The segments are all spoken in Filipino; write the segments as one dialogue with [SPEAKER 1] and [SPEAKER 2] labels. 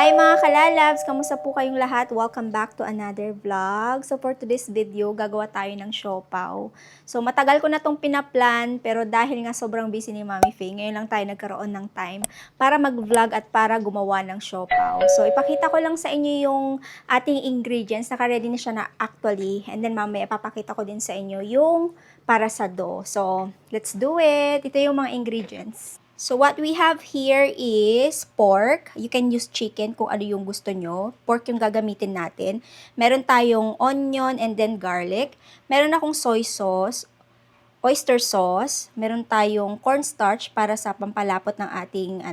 [SPEAKER 1] Hi mga kalalabs! Kamusta po kayong lahat? Welcome back to another vlog. So for today's video, gagawa tayo ng siopaw. So matagal ko na tong pinaplan, pero dahil nga sobrang busy ni Mami Faye, ngayon lang tayo nagkaroon ng time para mag-vlog at para gumawa ng siopaw. So ipakita ko lang sa inyo yung ating ingredients. Naka-ready na siya na actually. And then mamaya ipapakita ko din sa inyo yung para sa dough. So let's do it! Ito yung mga ingredients. So what we have here is pork. You can use chicken kung ano yung gusto nyo. Pork yung gagamitin natin. Meron tayong onion and then garlic. Meron akong soy sauce, oyster sauce. Meron tayong cornstarch para sa pampalapot ng ating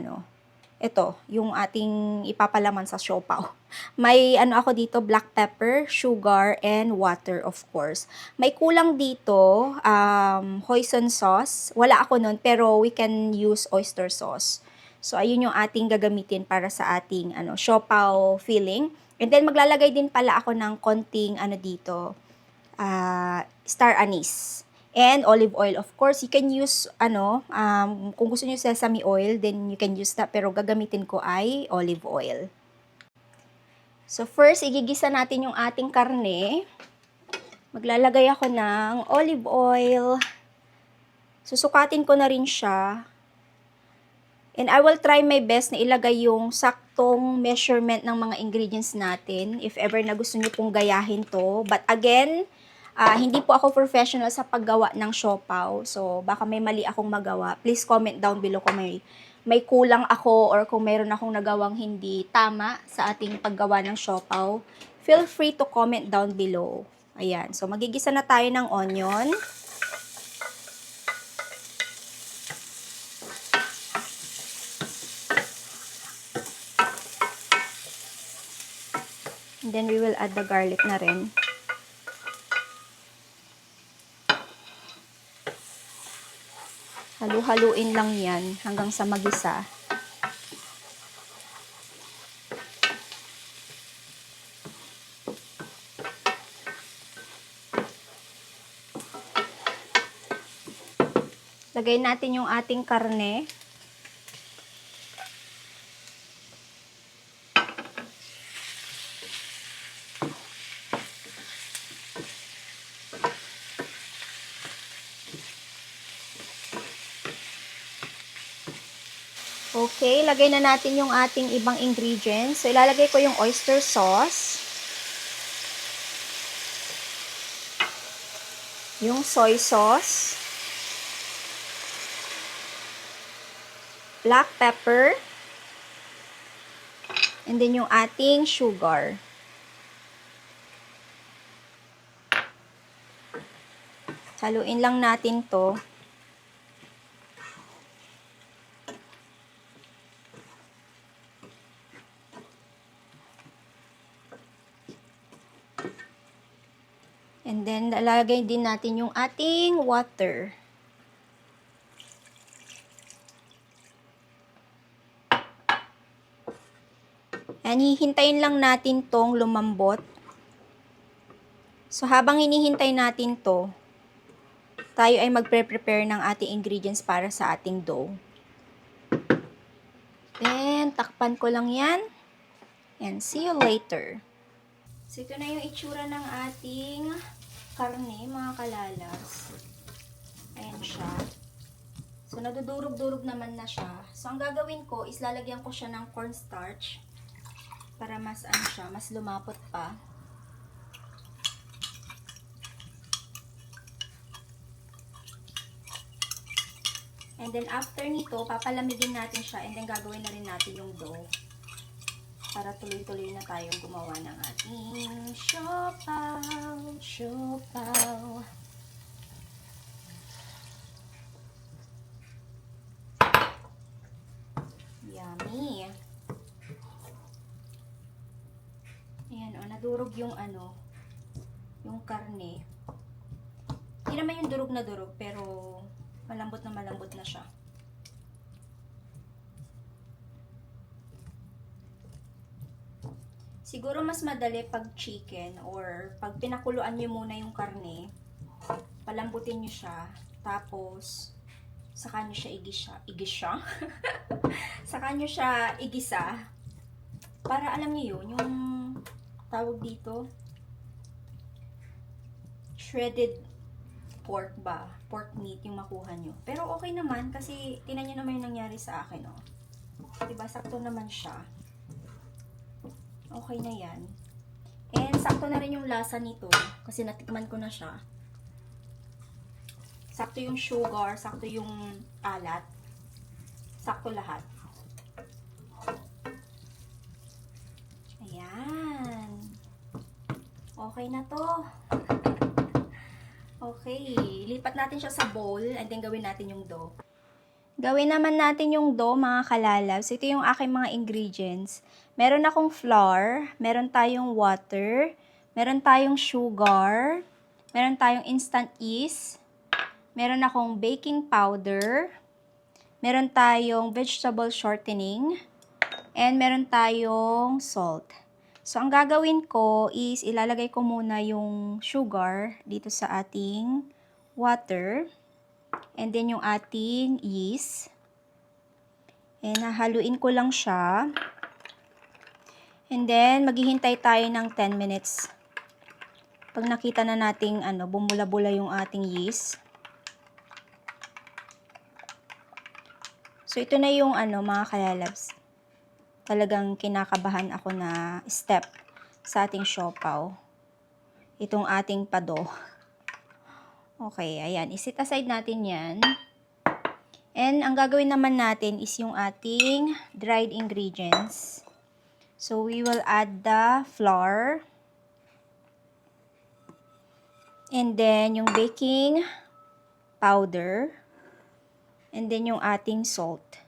[SPEAKER 1] ito, yung ating ipapalaman sa siopaw. May ako dito, black pepper, sugar, and water of course. May kulang dito, hoisin sauce. Wala ako nun, pero we can use oyster sauce. So, ayun yung ating gagamitin para sa ating siopaw filling. And then, maglalagay din pala ako ng konting dito, star anise. And olive oil, of course, you can use, kung gusto niyo sesame oil, then you can use that. Pero gagamitin ko ay olive oil. So, first, igigisa natin yung ating karne. Maglalagay ako ng olive oil. Susukatin ko na rin siya. And I will try my best na ilagay yung saktong measurement ng mga ingredients natin. If ever na gusto niyo pong gayahin to. But again, hindi po ako professional sa paggawa ng siopaw. So, baka may mali akong magawa. Please comment down below kung may kulang ako or kung mayroon akong nagawang hindi tama sa ating paggawa ng siopaw. Feel free to comment down below. Ayan. So, magigisa na tayo ng onion. And then, we will add the garlic na rin. Halu-haluin lang yan hanggang sa magisa. Lagay natin yung ating karne. Okay, lagay na natin yung ating ibang ingredients. So, ilalagay ko yung oyster sauce, yung soy sauce, black pepper, and then yung ating sugar. Haluin lang natin to. And then, lalagay din natin yung ating water. And hihintayin lang natin tong lumambot. So, habang hinihintay natin to, tayo ay magpre-prepare ng ating ingredients para sa ating dough. Then, takpan ko lang yan. And see you later. So, ito na yung itsura ng ating karne, mga kalalas. Ayan siya. So, nadudurog-durog naman na siya. So, ang gagawin ko is lalagyan ko siya ng cornstarch para mas mas lumapot pa. And then, after nito, papalamigin natin siya and then gagawin na rin natin yung dough. Para tuloy-tuloy na tayong gumawa ng ating siopaw. Yummy. Ayan, nadurog yung yung karne. Hindi naman yung durog na durog, pero malambot na siya. Siguro mas madali pag chicken or pag pinakuluan nyo muna yung karne, palambutin nyo siya, tapos saka nyo siya igisa. Saka nyo siya igisa. Para alam niyo yun, yung tawag dito, shredded pork ba? Pork meat yung makuha nyo. Pero okay naman kasi tinan nyo naman yung nangyari sa akin, oh. Diba, sakto naman siya. Okay na yan. And sakto na rin yung lasa nito kasi natikman ko na siya. Sakto yung sugar, sakto yung alat. Sakto lahat. Ayan. Okay na to. Okay. Lipat natin siya sa bowl and then gawin natin yung dough. Gawin naman natin yung dough, mga kalalabs. Ito yung aking mga ingredients. Meron akong flour, meron tayong water, meron tayong sugar, meron tayong instant yeast, meron akong baking powder, meron tayong vegetable shortening, and meron tayong salt. So, ang gagawin ko is ilalagay ko muna yung sugar dito sa ating water. And then yung ating yeast. And hahaluin ko lang siya. And then maghihintay tayo ng 10 minutes. Pag nakita na nating bumula-bula yung ating yeast. So ito na yung mga kalalabs. Talagang kinakabahan ako na step sa ating siopaw. Itong ating pado. Okay, ayan. I-set aside natin yan. And ang gagawin naman natin is yung ating dried ingredients. So, we will add the flour. And then, yung baking powder. And then, yung ating salt.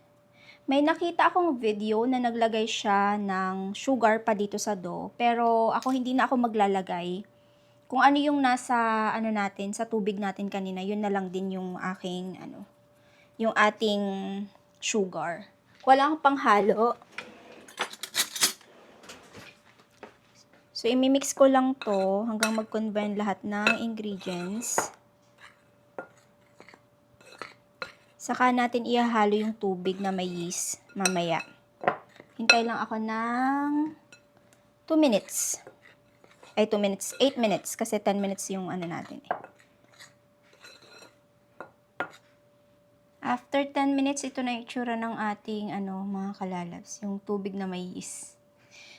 [SPEAKER 1] May nakita akong video na naglagay siya ng sugar pa dito sa dough. Pero ako hindi na ako maglalagay. Kung ano yung nasa natin, sa tubig natin kanina, yun na lang din yung aking yung ating sugar. Wala akong panghalo. So imimix ko lang to hanggang mag-combine lahat ng ingredients. Saka natin ihahalo yung tubig na may yeast mamaya. Hintay lang ako ng 2 minutes. 2 minutes, 8 minutes kasi 10 minutes yung natin eh. After 10 minutes, ito na yung itsura ng ating mga kalalabs, yung tubig na may yeast.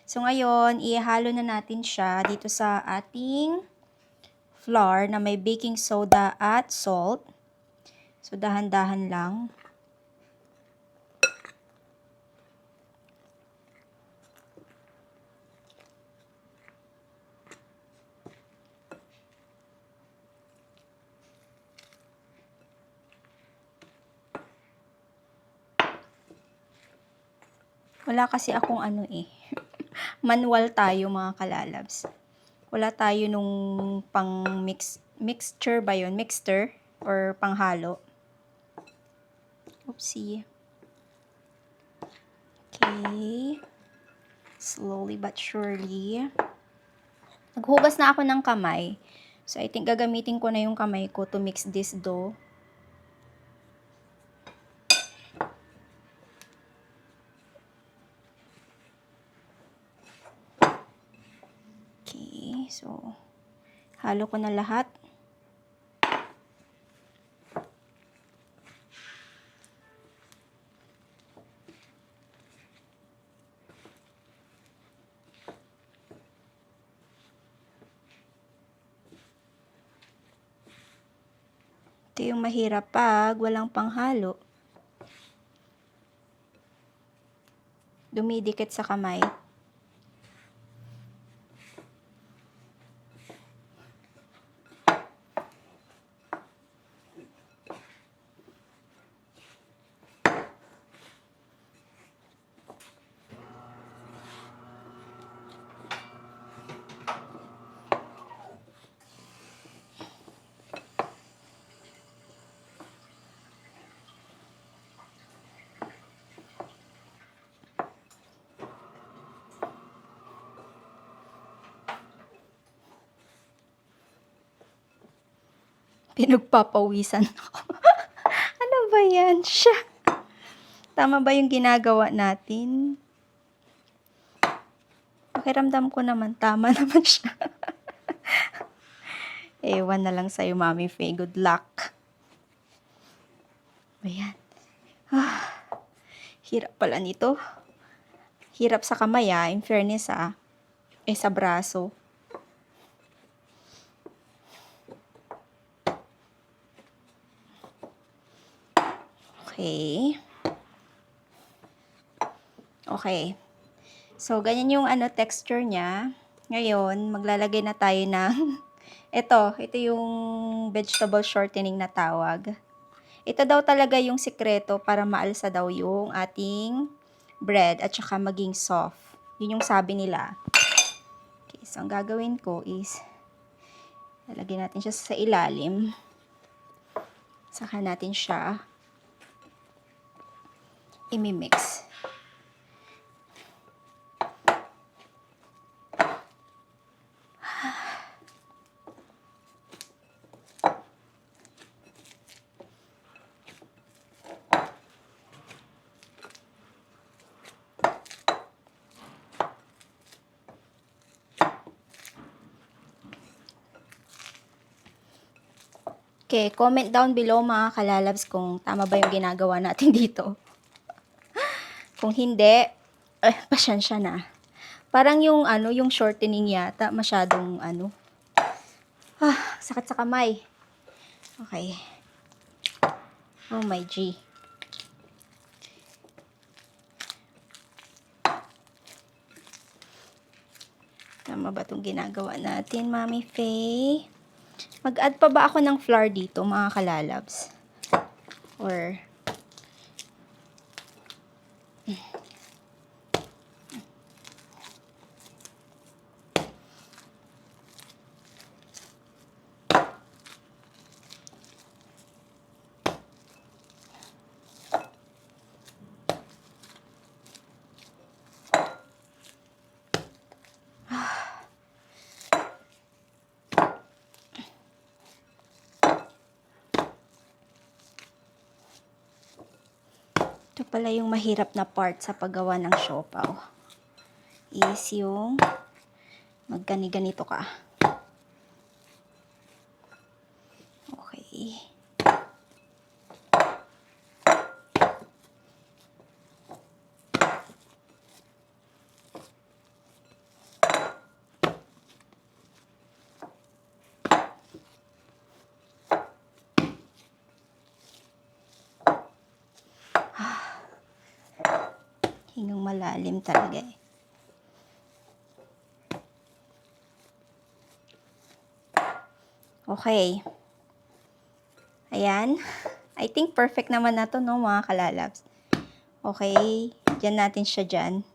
[SPEAKER 1] So ngayon, ihalo na natin siya dito sa ating flour na may baking soda at salt. So dahan-dahan lang. Wala kasi akong manual tayo mga kalalabs. Wala tayo nung pang mixture ba yun? Mixer or panghalo. Oopsie. Okay. Slowly but surely. Naghugas na ako ng kamay. So I think gagamitin ko na yung kamay ko to mix this dough. So, halo ko na lahat. Ito yung mahirap pag walang panghalo. Dumidikit sa kamay. Pinagpapawisan ako. Ano ba yan? Siya. Tama ba yung ginagawa natin? pakiramdam ko naman, tama naman siya. Ewan na lang sa'yo, Mami Faye. Good luck. Ayan. Hirap pala nito. Hirap sa kamay, in fairness, sa braso. Okay. Okay. So, ganyan yung texture niya. Ngayon, maglalagay na tayo ng ito yung vegetable shortening na tawag. Ito daw talaga yung sikreto para maalsa daw yung ating bread at saka maging soft. Yun yung sabi nila. Okay, so ang gagawin ko is lalagyan natin siya sa ilalim. Saka natin siya imimix. Okay, comment down below mga kalalabs kung tama ba yung ginagawa natin dito. Kung hindi, pasyensya na. Parang yung yung shortening yata masyadong sakit sa kamay. Okay. Oh my G. Tama ba itong ginagawa natin, Mami Faye? Mag-add pa ba ako ng flour dito, mga kalalabs? Or ito pala yung mahirap na part sa paggawa ng siopaw. Is yung maggani-ganito ka. Okay. Hingang malalim talaga eh. Okay. Ayan. I think perfect naman na to, no, mga kalalabs. Okay. Diyan natin siya dyan.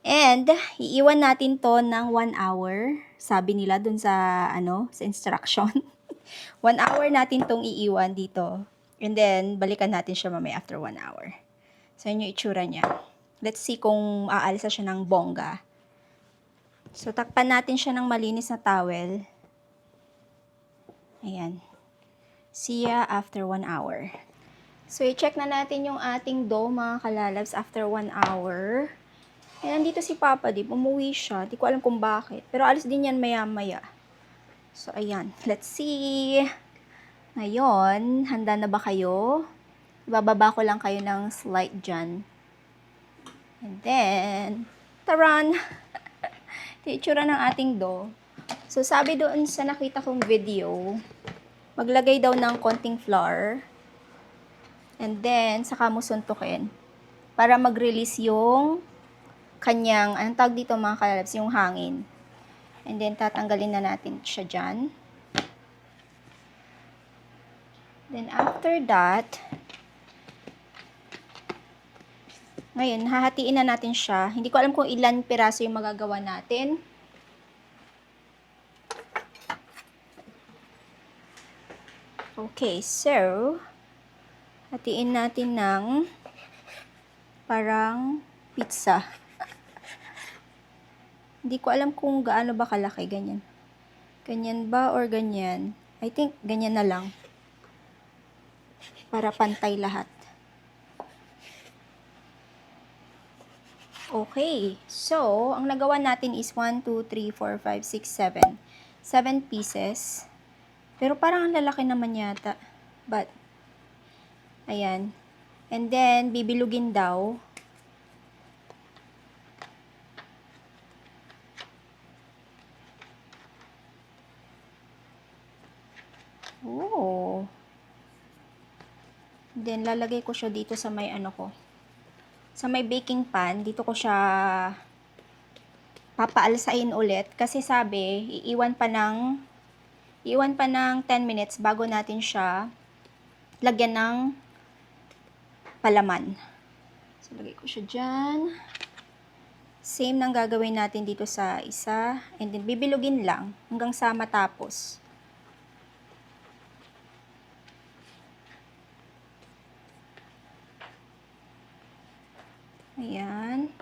[SPEAKER 1] And, iiwan natin to ng 1 hour. Sabi nila dun sa, sa instruction. 1 hour natin tong iiwan dito. And then, balikan natin siya mamaya after 1 hour. So, yun yung itsura niya. Let's see kung aalsa siya ng bongga. So, takpan natin siya ng malinis na towel. Ayan. See ya after 1 hour. So, i-check na natin yung ating dough, mga kalalabs, after 1 hour. And nandito si Papa Dip, umuwi siya. Di ko alam kung bakit. Pero alis din yan maya-maya. So, ayan. Let's see. Ngayon, handa na ba kayo? Ibababa ko lang kayo ng slide dyan. And then, taran! Ito itsura ng ating dough. So, sabi doon sa nakita kong video, maglagay daw ng konting flour. And then, saka mo suntukin. Para mag-release yung kanyang, anong tawag dito mga kalalabs, yung hangin. And then, tatanggalin na natin siya dyan. Then, after that, ngayon, hahatiin na natin siya. Hindi ko alam kung ilan piraso yung magagawa natin. Okay, so, hatiin natin ng parang pizza. Hindi ko alam kung gaano ba kalaki, ganyan. Ganyan ba or ganyan? I think ganyan na lang. Para pantay lahat. Okay, so, ang nagawa natin is 1, 2, 3, 4, 5, 6, 7. 7 pieces. Pero parang ang lalaki naman yata. But, ayan. And then, bibilugin daw. Oh. Then, lalagay ko siya dito sa may ano ko. Sa may baking pan, dito ko siya papaalsain ulit. Kasi sabi, iiwan pa ng 10 minutes bago natin siya lagyan ng palaman. So, lagay ko siya dyan. Same nang gagawin natin dito sa isa. And then, bibilugin lang hanggang sa matapos. Ayan.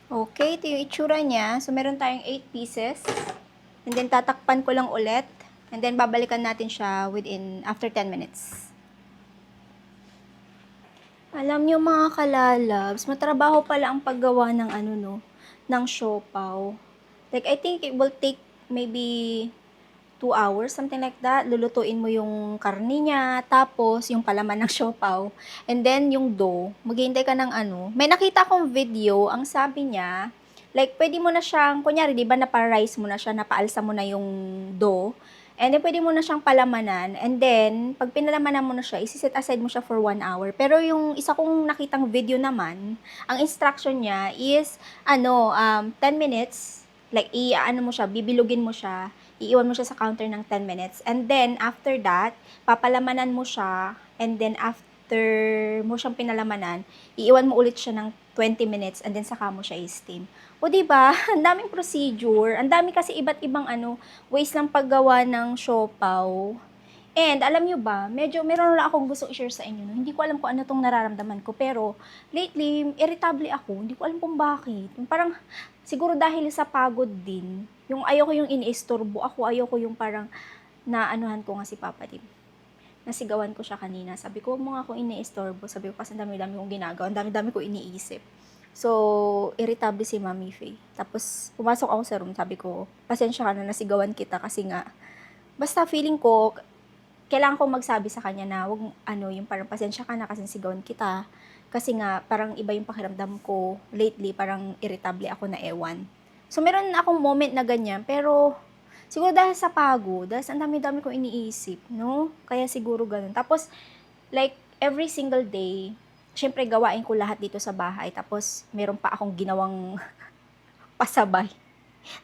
[SPEAKER 1] Okay, ito yung itsura niya. So, meron tayong 8 pieces. And then, tatakpan ko lang ulit. And then, babalikan natin siya after 10 minutes. Alam niyo mga kalalabs, matrabaho pala ang paggawa ng ng siopaw. Like, I think it will take maybe 2 hours, something like that. Lulutuin mo yung karne niya, tapos yung palaman ng siopaw, and then yung dough. Maghihintay ka ng May nakita akong video, ang sabi niya, like, pwede mo na siyang, kunyari, di ba, napa-rice mo na siya, napaalsa mo na yung dough, and then, pwede mo na siyang palamanan, and then, pag pinalamanan mo na siya, isi-set aside mo siya for 1 hour. Pero yung isa kong nakitang video naman, ang instruction niya is, 10 minutes, like, mo siya, bibilugin mo siya, iiwan mo siya sa counter ng 10 minutes. And then, after that, papalamanan mo siya. And then, after mo siyang pinalamanan, iiwan mo ulit siya ng 20 minutes. And then, saka mo siya i-steam. O, diba? Ang daming procedure. Ang dami kasi iba't ibang ways ng paggawa ng siopaw. And, alam nyo ba, meron lang akong gusto i-share sa inyo. No? Hindi ko alam kung ano tong nararamdaman ko. Pero, lately, irritable ako. Hindi ko alam kung bakit. Parang, siguro dahil sa pagod din. Yung ayoko yung iniistorbo ako. Ayoko yung parang, naanuhan ko nga si Papa Dim. Nasigawan ko siya kanina. Sabi ko, huwag mo nga akong iniistorbo. Sabi ko, kasi ang dami-dami kong ginagawa. Ang dami-dami ko iniisip. So, irritable si Mami Faye. Tapos, pumasok ako sa room. Sabi ko, pasensya ka na, nasigawan kita kasi nga, basta feeling ko, kailangan ko magsabi sa kanya na wag yung parang pasensya ka na kasi sigawan kita. Kasi nga, parang iba yung pakiramdam ko. Lately, parang irritable ako na ewan. So, meron akong moment na ganyan. Pero, siguro dahil sa pagod, dahil ang dami-dami ko iniisip, no? Kaya siguro ganun. Tapos, like, every single day, syempre gawain ko lahat dito sa bahay. Tapos, meron pa akong ginawang pasabay.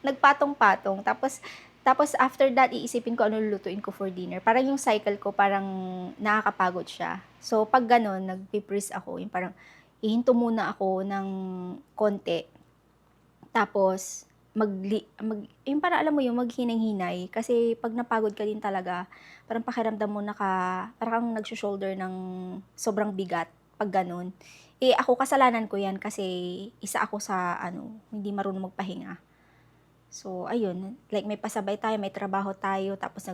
[SPEAKER 1] Nagpatong-patong. Tapos after that, iisipin ko ano lulutuin ko for dinner. Parang yung cycle ko, parang nakakapagod siya. So, pag ganun, nagpipris ako. Yung parang, ihinto muna ako ng konti. Tapos, yung parang alam mo yung maghinay-hinay. Kasi pag napagod ka din talaga, parang pakiramdam mo parang kang nag-shoulder ng sobrang bigat. Pag ganun. Ako kasalanan ko yan kasi isa ako sa, hindi marunong magpahinga. So, ayun, like may pasabay tayo, may trabaho tayo, tapos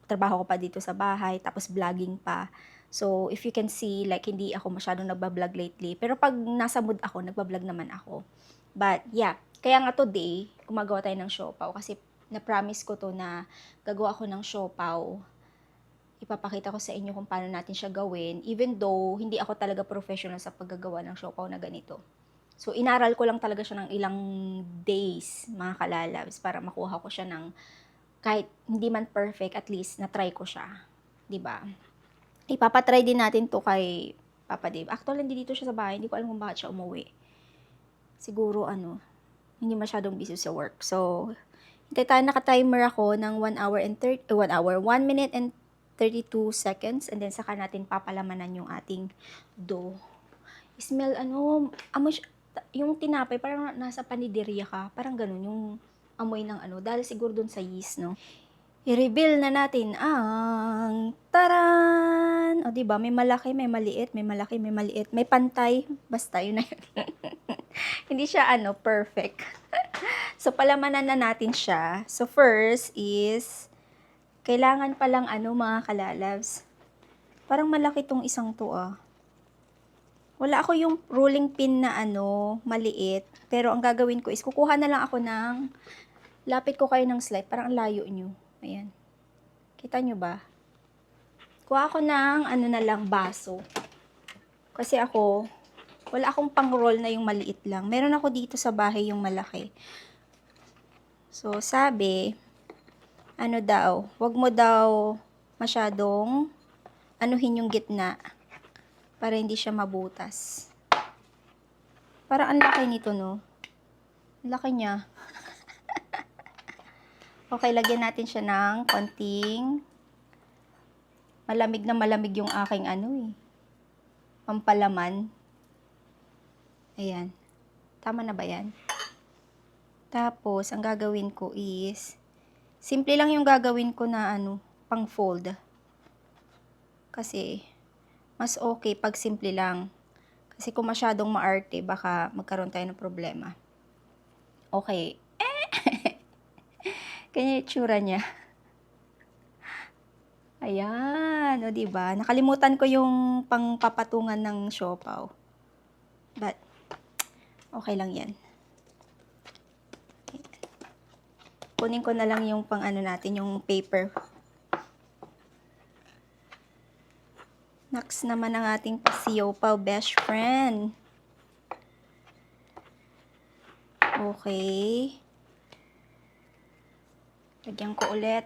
[SPEAKER 1] trabaho ko pa dito sa bahay, tapos vlogging pa. So, if you can see, like hindi ako masyadong nagbablog lately. Pero pag nasa mood ako, nagbablog naman ako. But, yeah, kaya nga today, gumagawa tayo ng siopaw kasi na-promise ko to na gagawa ako ng siopaw. Ipapakita ko sa inyo kung paano natin siya gawin, even though hindi ako talaga professional sa paggagawa ng siopaw na ganito. So, inaral ko lang talaga siya ng ilang days, mga kalalabs, para makuha ko siya ng kahit hindi man perfect, at least na-try ko siya. 'Di ba? Ipapatry din natin to kay Papa Dave. Actually, hindi dito siya sa bahay. Hindi ko alam kung bakit siya umuwi. Siguro, hindi masyadong busy sa work. So, hintay tayo, naka-timer ako ng 1 minute and 32 seconds. And then, saka natin papalamanan yung ating dough. Smell, amoy yung tinapay, parang nasa paniderya ka. Parang ganun, yung amoy ng dahil siguro dun sa yeast, no? I-reveal na natin ang taran! O, 'di ba may malaki, may maliit, may malaki, may maliit, may pantay, basta yun na yun. Hindi siya perfect. So, palamanan na natin siya. So, first is, kailangan palang mga kalalabs. Parang malaki tong isang to Wala ako yung ruling pin na maliit. Pero ang gagawin ko is, kukuha na lang ako ng, lapit ko kayo ng slide, parang ang layo nyo. Ayan. Kita nyo ba? Kuha ako ng na lang, baso. Kasi ako, wala akong pang-roll na yung maliit lang. Meron ako dito sa bahay yung malaki. So, sabi, wag mo daw masyadong anuhin yung gitna para hindi siya mabutas. Parang ang laki nito, no? Laki niya. Okay, lagyan natin siya ng konting malamig na malamig yung aking pampalaman. Ayan. Tama na ba yan? Tapos, ang gagawin ko is, simple lang yung gagawin ko na pang fold. Kasi, mas okay pag simple lang. Kasi kung masyadong maarte, baka magkaroon tayo ng problema. Okay. Kanya yung tsura niya. Ayan, o diba? Nakalimutan ko yung pangpapatungan ng siopaw. But, okay lang yan. Kunin ko na lang yung pang natin, yung paper. Next naman ang ating siopaw best friend. Okay. Lagyan ko ulit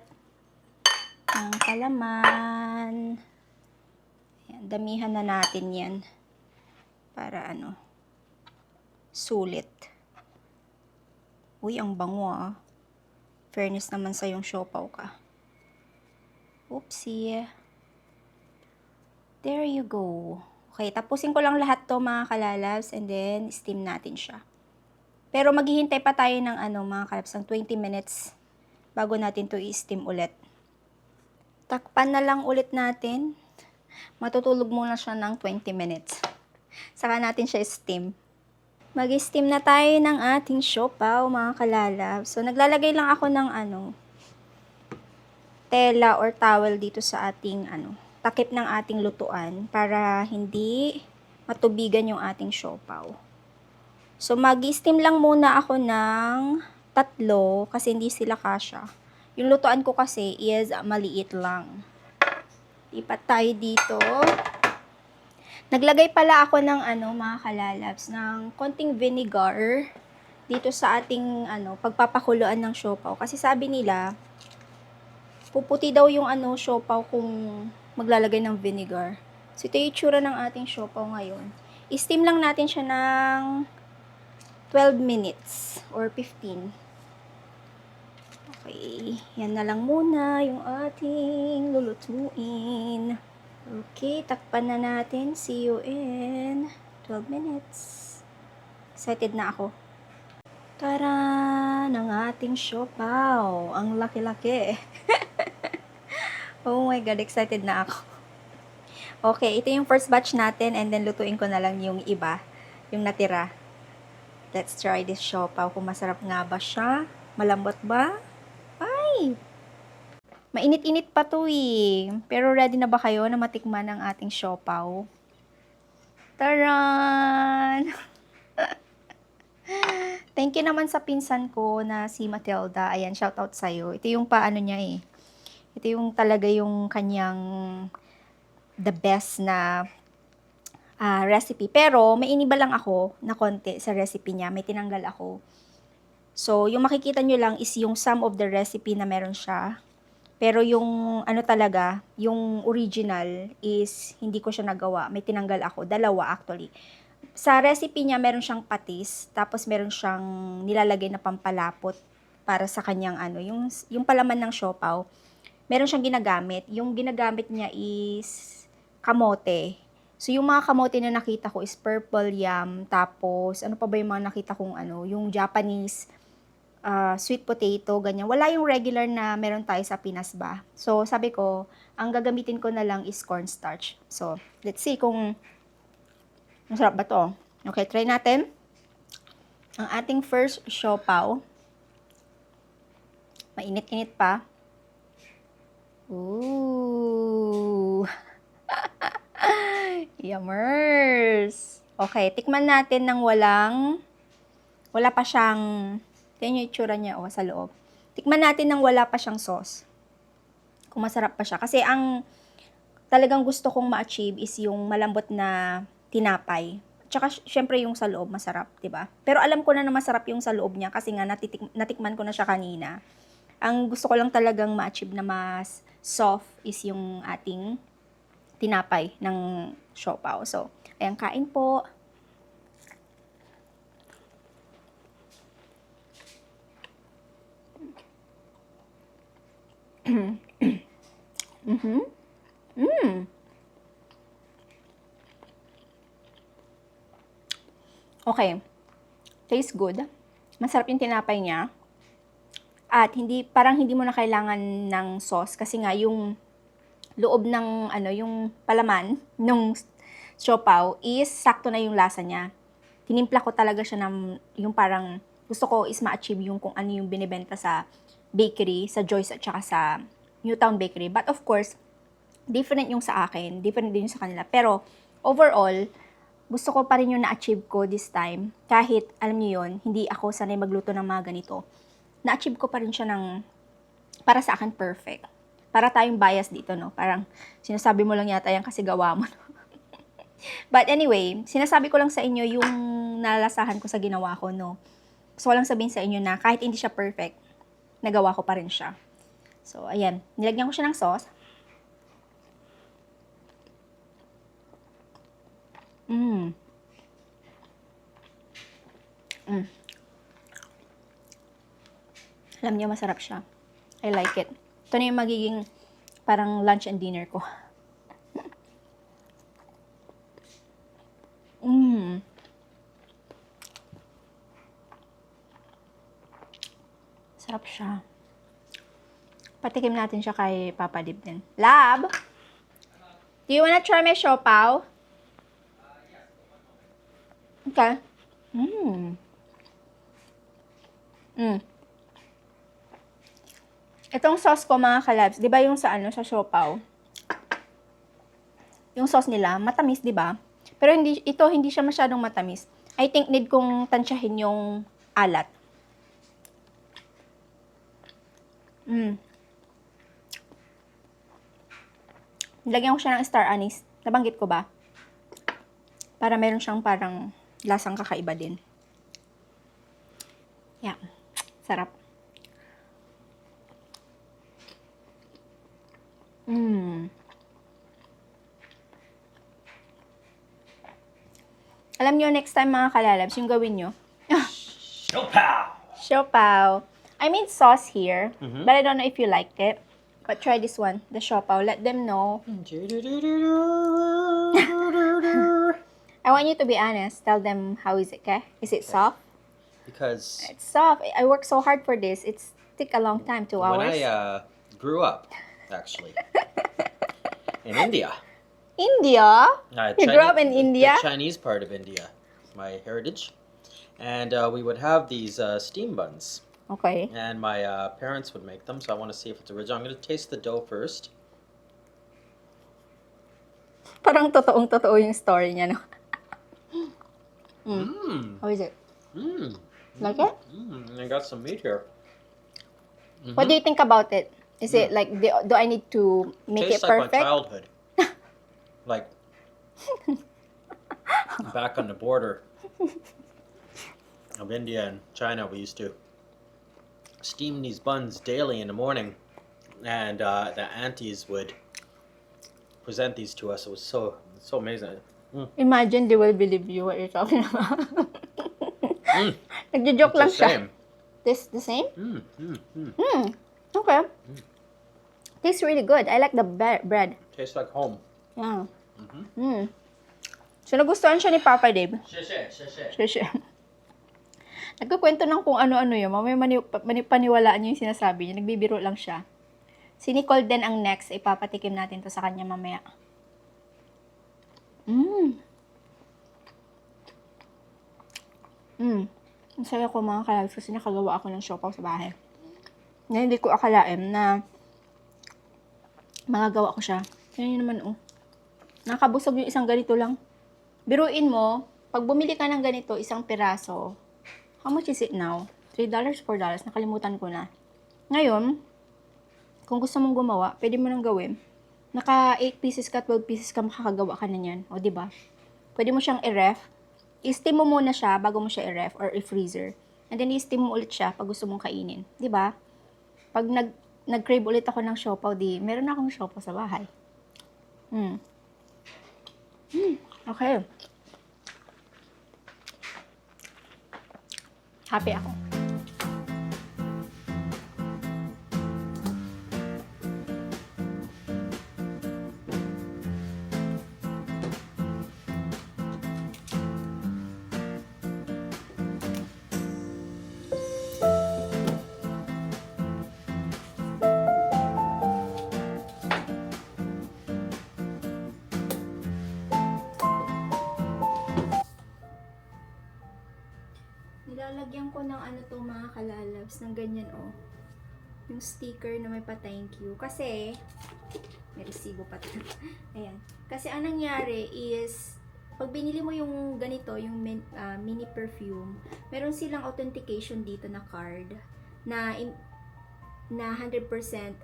[SPEAKER 1] ng palaman. Ayan, damihan na natin yan. Para sulit. Uy, ang bango Fairness naman sa yung siopaw ka. Oopsie. There you go. Okay, tapusin ko lang lahat to mga kalalabs and then steam natin siya. Pero maghihintay pa tayo ng mga kalalabs, ng 20 minutes bago natin to i-steam ulit. Takpan na lang ulit natin. Matutulog muna siya ng 20 minutes. Saka natin siya steam. Mag-steam na tayo ng ating siopaw mga kalalabs. So naglalagay lang ako ng tela or towel dito sa ating takip ng ating lutuan para hindi matubigan yung ating siopaw. So, mag-steam lang muna ako ng 3 kasi hindi sila kasya. Yung lutuan ko kasi is maliit lang. Lipat tayo dito. Naglagay pala ako ng mga kalalabs, ng konting vinegar dito sa ating pagpapakuluan ng siopaw. Kasi sabi nila, puputi daw yung siopaw kung maglalagay ng vinegar. So, ito yung itsura ng ating siopaw ngayon. I-steam lang natin siya ng 12 minutes or 15. Okay, yan na lang muna yung ating lulutuin. Okay, takpan na natin. See you in 12 minutes. Excited na ako. Tara! Ng ating siopaw. Ang laki-laki. Oh my God, excited na ako. Okay, ito yung first batch natin and then lutuin ko na lang yung iba, yung natira. Let's try this siopaw. Kung masarap nga ba siya? Malambot ba? Ay! Mainit-init pa to Pero ready na ba kayo na matikman ang ating siopaw? Taran! Thank you naman sa pinsan ko na si Matilda. Ayan, shout out sa'yo. Ito yung paano niya Ito yung talaga yung kanyang the best na recipe. Pero, may iniba lang ako na konti sa recipe niya. May tinanggal ako. So, yung makikita nyo lang is yung some of the recipe na meron siya. Pero yung talaga, yung original is hindi ko siya nagawa. May tinanggal ako. 2 actually. Sa recipe niya, meron siyang patis. Tapos, meron siyang nilalagay na pampalapot para sa kanyang yung palaman ng siopaw. Meron siyang ginagamit. Yung ginagamit niya is kamote. So, yung mga kamote na nakita ko is purple yam. Tapos, ano pa ba yung mga nakita kong yung Japanese sweet potato, ganyan. Wala yung regular na meron tayo sa Pinas ba. So, sabi ko, ang gagamitin ko na lang is cornstarch. So, let's see kung masarap ba to. Okay, try natin. Ang ating first siopaw. Mainit-init pa. Ooh! Yummers! Okay, tikman natin ng wala pa siyang, tingnan yung itsura niya sa loob. Tikman natin ng wala pa siyang sauce. Kung masarap pa siya. Kasi ang talagang gusto kong ma-achieve is yung malambot na tinapay. Tsaka, syempre yung sa loob masarap, 'di ba? Pero alam ko na masarap yung sa loob niya kasi nga natikman ko na siya kanina. Ang gusto ko lang talagang ma-achieve na mas soft is yung ating tinapay ng siopaw. So, ayan, kain po. Okay. Tastes good. Masarap yung tinapay niya. At parang hindi mo na kailangan ng sauce kasi nga yung loob ng yung palaman ng siopaw is sakto na yung lasa niya. Tinimpla ko talaga siya ng yung parang gusto ko is ma-achieve yung kung ano yung binibenta sa bakery, sa Joyce at saka sa Newtown Bakery. But of course, different yung sa akin, different din yung sa kanila. Pero overall, gusto ko pa rin yung na-achieve ko this time. Kahit, alam niyo yun, hindi ako sanay magluto ng mga ganito. Na-achieve ko pa rin siya ng, para sa akin, perfect. Para tayong bias dito, no? Parang, sinasabi mo lang yata yan kasi gawa mo, no? But anyway, sinasabi ko lang sa inyo yung nalasahan ko sa ginawa ko, no? Gusto ko lang sabihin sa inyo na kahit hindi siya perfect, nagawa ko pa rin siya. So, ayan. Nilagyan ko siya ng sauce. Alam niyo, masarap siya. I like it. Ito na yung magiging parang lunch and dinner ko. Sarap siya. Patikim natin siya kay Papa Dib din. Lab! Do you wanna try my siopaw? Okay. Itong sauce ko, mga kalabs, di ba yung sa sa siopaw? Yung sauce nila, matamis, di ba? Pero hindi siya masyadong matamis. I think need kong tansyahin yung alat. Lagyan ko siya ng star anise. Nabanggit ko ba? Para meron siyang parang lasang kakaiba din. Yeah. Sarap. Alam nyo, next time mga kalalabs, yung gawin nyo.
[SPEAKER 2] Siopaw!
[SPEAKER 1] Siopaw. I made sauce here, but I don't know if you liked it. But try this one, the siopaw. Let them know. I want you to be honest. Tell them how is it, okay? Is it soft?
[SPEAKER 2] Because
[SPEAKER 1] It's soft. I worked so hard for this. It's took a long time, 2 hours.
[SPEAKER 2] when I grew up, actually, in India,
[SPEAKER 1] India? You grew up in India?
[SPEAKER 2] the Chinese part of India, my heritage, and we would have these steam buns,
[SPEAKER 1] Okay.
[SPEAKER 2] and my parents would make them. So I want to see if it's original. I'm going to taste the dough first.
[SPEAKER 1] Parang totoong-totoo yung story niya, no? How is it? Like it?
[SPEAKER 2] And I got some meat here.
[SPEAKER 1] What do you think about it? Is it like, do I need to make
[SPEAKER 2] Tastes
[SPEAKER 1] it
[SPEAKER 2] like
[SPEAKER 1] perfect?
[SPEAKER 2] my childhood. Like back on the border of India and China, we used to steam these buns daily in the morning, and the aunties would present these to us. It was so amazing.
[SPEAKER 1] Imagine they will believe you what you're talking about. Nagjo-joke
[SPEAKER 2] It's
[SPEAKER 1] lang
[SPEAKER 2] the
[SPEAKER 1] siya.
[SPEAKER 2] same.
[SPEAKER 1] This the same? Okay. Tastes really good. I like the bread.
[SPEAKER 2] Tastes like home.
[SPEAKER 1] Yeah. So, nagustuhan siya ni Papa Dave.
[SPEAKER 2] Shishay.
[SPEAKER 1] Siya. Nagkukwento ng kung ano-ano yun. Mamaya paniwalaan niyo yung sinasabi niya. Nagbibiro lang siya. Si Nicole din ang next. Ipapatikim natin to sa kanya mamaya. Ang saya ko mga kalabs kasi nakagawa ako ng siopaw sa bahay. Na hindi ko akalain na magagawa ko siya. Yan yun naman, oh. Nakabusog yung isang ganito lang. Biruin mo, pag bumili ka ng ganito, isang piraso, how much is it now? $3, $4? Nakalimutan ko na. Ngayon, kung gusto mong gumawa, pwede mo nang gawin. Naka 8 pieces ka, 12 pieces ka, makakagawa ka na yan. O, diba? Pwede mo siyang i-ref. I-steam mo muna siya bago mo siya i-ref or i-freezer. And then, i-steam mo ulit siya pag gusto mong kainin. Diba? Pag nag-crave ulit ako ng siopaw, meron na akong siopaw sa bahay. Okay. Happy ako. Nilalagyan ko ng ano to mga kalalabs, ng ganyan oh. Yung sticker na may pa-thank you. Kasi, may resibo pa to. Ayan. Kasi ang nangyari is, pag binili mo yung ganito, yung mini perfume, meron silang authentication dito na card na 100%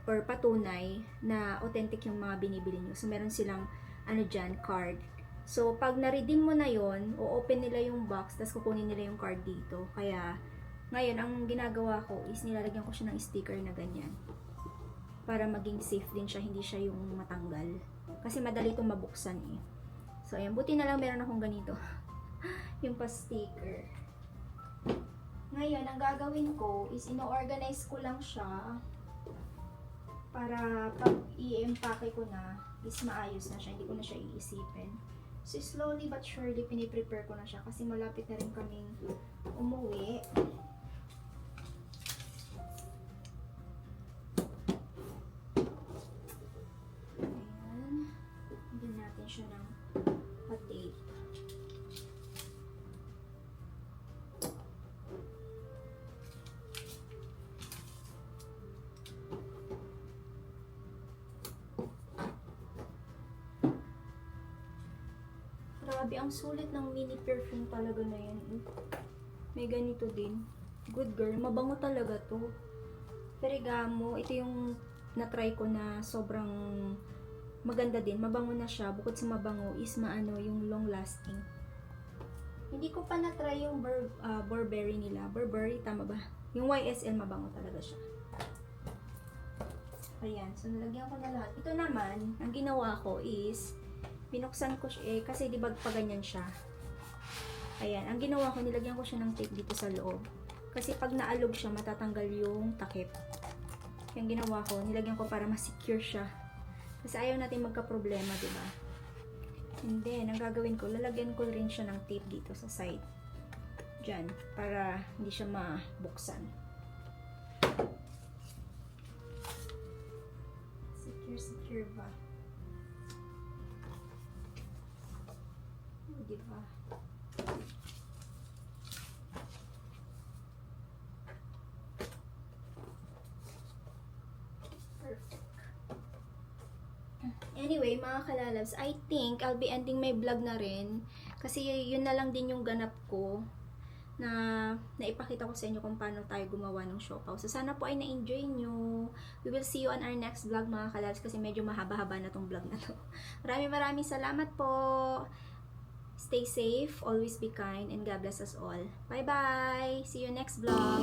[SPEAKER 1] or patunay na authentic yung mga binibili nyo. So, meron silang ano dyan, card. So, pag na-redeem mo na yon, o-open nila yung box, tapos kukunin nila yung card dito. Kaya, ngayon, ang ginagawa ko is nilalagyan ko siya ng sticker na ganyan. Para maging safe din siya, hindi siya yung matanggal. Kasi madali itong mabuksan eh. So, ayan, buti na lang meron akong ganito. Yung pa-sticker. Ngayon, ang gagawin ko is ino-organize ko lang siya para pag i-empake ko na is maayos na siya, hindi ko na siya iisipin. So, slowly but surely, piniprepare ko na siya kasi malapit na rin kaming umuwi. Ayan. Higyan natin siya ng pa-tape. Grabe, ang sulit ng mini perfume talaga na yan. May ganito din. Good girl. Mabango talaga to. Ferragamo. Ito yung na-try ko na sobrang maganda din. Mabango na siya. Bukod sa mabango is maano yung long lasting. Hindi ko pa na-try yung Burberry nila. Burberry, tama ba? Yung YSL mabango talaga siya. Ayan. So, nalagyan ko na lahat. Ito naman, ang ginawa ko is binuksan ko siya kasi di ba pa ganyan siya. Ayan, ang ginawa ko, nilagyan ko siya ng tape dito sa loob. Kasi pag naalog siya, matatanggal yung takip. Yung ginawa ko, nilagyan ko para ma-secure siya. Kasi ayaw natin magka-problema, di ba? And then, ang gagawin ko, lalagyan ko rin siya ng tape dito sa side. Diyan, para hindi siya mabuksan. Secure ba? Diba? Perfect. Anyway, mga kalalabs, I think I'll be ending my vlog na rin. Kasi yun na lang din yung ganap ko na naipakita ko sa inyo kung paano tayo gumawa ng siopaw. So, sana po ay na-enjoy nyo. We will see you on our next vlog, mga kalalabs, kasi medyo mahaba-haba na tong vlog na to. Maraming salamat po. Stay safe, always be kind, and God bless us all. Bye-bye! See you next vlog!